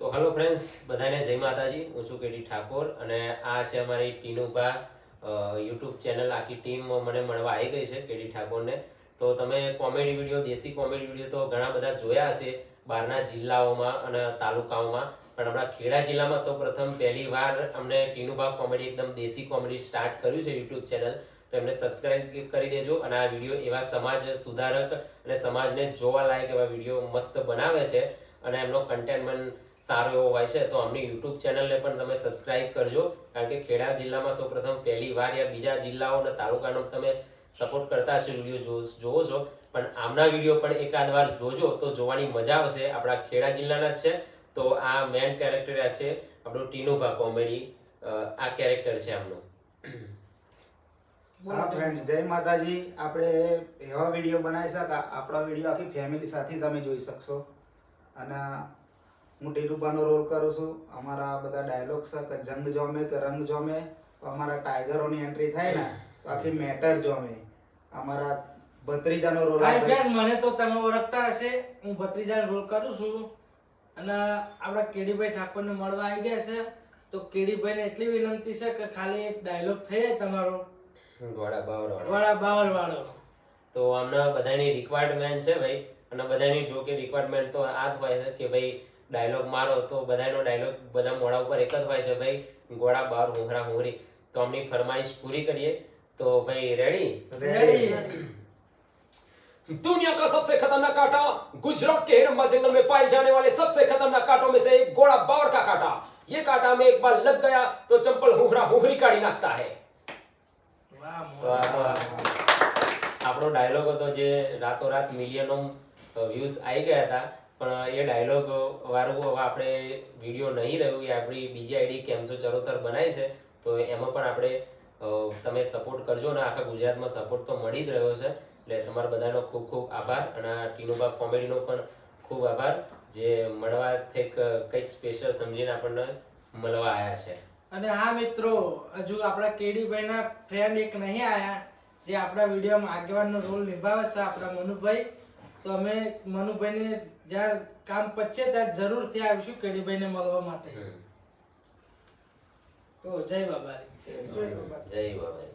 તો hello friends, બધાને જય માતાજી. હું છું કેડી ઠાકોર અને આ છે અમારી ટીનુભા યુટ્યુબ ચેનલ. આખી ટીમ મને મળવા આવી ગઈ છે કેડી ઠાકોરને. તો તમે કોમેડી વિડીયો, દેશી કોમેડી વિડીયો તો ઘણા બધા જોયા હશે બહારના જિલ્લાઓમાં અને તાલુકાઓમાં, પણ આપણા ખેડા જિલ્લામાં સૌપ્રથમ પહેલી વાર અમને ટીનુભા કોમેડી, એકદમ દેશી કોમેડી સ્ટાર્ટ કર્યું છે યુટ્યુબ ચેનલ. તો એમને સબસ્ક્રાઇબ કરી દેજો. અને આ વિડીયો એવા સમાજ સુધારક અને સમાજને જોવા લાયક એવા વિડીયો મસ્ત બનાવે છે અને એમનો કન્ટેન્ટમેન્ટ સારો એવો હોય છે. તો અમની યુટ્યુબ ચેનલને પણ તમે સબસ્ક્રાઇબ કરજો, કારણ કે ખેડા જિલ્લામાં સૌપ્રથમ પહેલી વાર યા બીજા જિલ્લાઓ અને તાલુકાનો તમે સપોર્ટ કરતા હશો, વિડીયો જોવો છો, પણ આમના વિડીયો પણ એકાદ વાર જોજો તો જોવાની મજા આવશે. આપણા ખેડા જિલ્લાના જ છે. તો આ મેન કેરેક્ટર છે આપણું ટીનુભા કોમેડી. આ કેરેક્ટર છે આમનું. હા ફ્રેન્ડ્સ, જય માતાજી. આપણે એવા વિડીયો બનાવી શકા, આપણા વિડીયો આખી ફેમિલી સાથે તમે જોઈ શકશો. અને હું ટીનુભાનો રોલ કરું છું. અમારા બધા ડાયલોગ છે કે જંગ જોમે કે રંગ જોમે. અમારા ટાઈગરોની એન્ટ્રી થાય ને તો આખી મેટર જોમે. અમારા ભત્રીજાનો રોલ. હાય ફ્રેન્ડ, મને તો તમે ઓળખતા હશે. હું ભત્રીજાનો રોલ કરું છું અને આપણા કેડીભાઈ ઠાકોરને મળવા આવી ગયા છે. તો કેડીભાઈને એટલી વિનંતી છે કે ખાલી એક ડાયલોગ થઈ જાય તમારો, ગોળા બાવર વાળો. તો આમના બધાની રિક્વાયરમેન્ટ છે ભાઈ, અને બધાની જો કે રિક્વાયરમેન્ટ તો આ જ હોય છે કે ભાઈ ડાયલોગ મારો. તો બધાનો ડાયલોગ બધા મોઢા ઉપર એક જ હોય છે, ભાઈ ગોળા બાર હુંહરા હુંહરી. તો આમની ફરમાઈશ પૂરી કરીએ. તો ભાઈ રેડી? दुनिया का सबसे खतरनाक कांटा, गुजरात के हिरंबा जंगल में पाए जाने वाले सबसे खतरनाक कांटों में से एक घोड़ा बावर का कांटा. ये कांटा में एक बार लग गया तो चंपल हुहरा हुहरी काढ़ी नाखता है. આપણો ડાયલોગ હતો જે રાતોરાત મિલિયનો વ્યૂઝ આવી ગયા હતા, પણ એ ડાયલોગ વાળું હવે આપણે વિડીયો નહીં રહ્યું. એ આપણી બીજી આઈડી કેમસો ચરોતર બનાવી છે. તો એમાં પણ આપણે તમે સપોર્ટ કરજો ને. આખા ગુજરાતમાં સપોર્ટ તો મળી જ રહ્યો છે. એટલે તમારા બધાનો ખૂબ ખૂબ આભાર. અને આ ટીનુભા કોમેડીનો પણ ખૂબ આભાર, જે મળવા કંઈક સ્પેશિયલ સમજીને આપણને મળવા આવ્યા છે. અને હા મિત્રો, હજુ આપણા કેડીભાઈના ફ્રેન્ડ એક નહીં આયા જે આપણા વિડીયોમાં આગેવાનનો રોલ નિભાવે છે, આપણા મનુભાઈ. તો અમે મનુભાઈને જ્યારે કામ પતશે ત્યારે જરૂરથી આવીશું કેડીભાઈને મળવા માટે. તો જય બાબા. જય બાબા.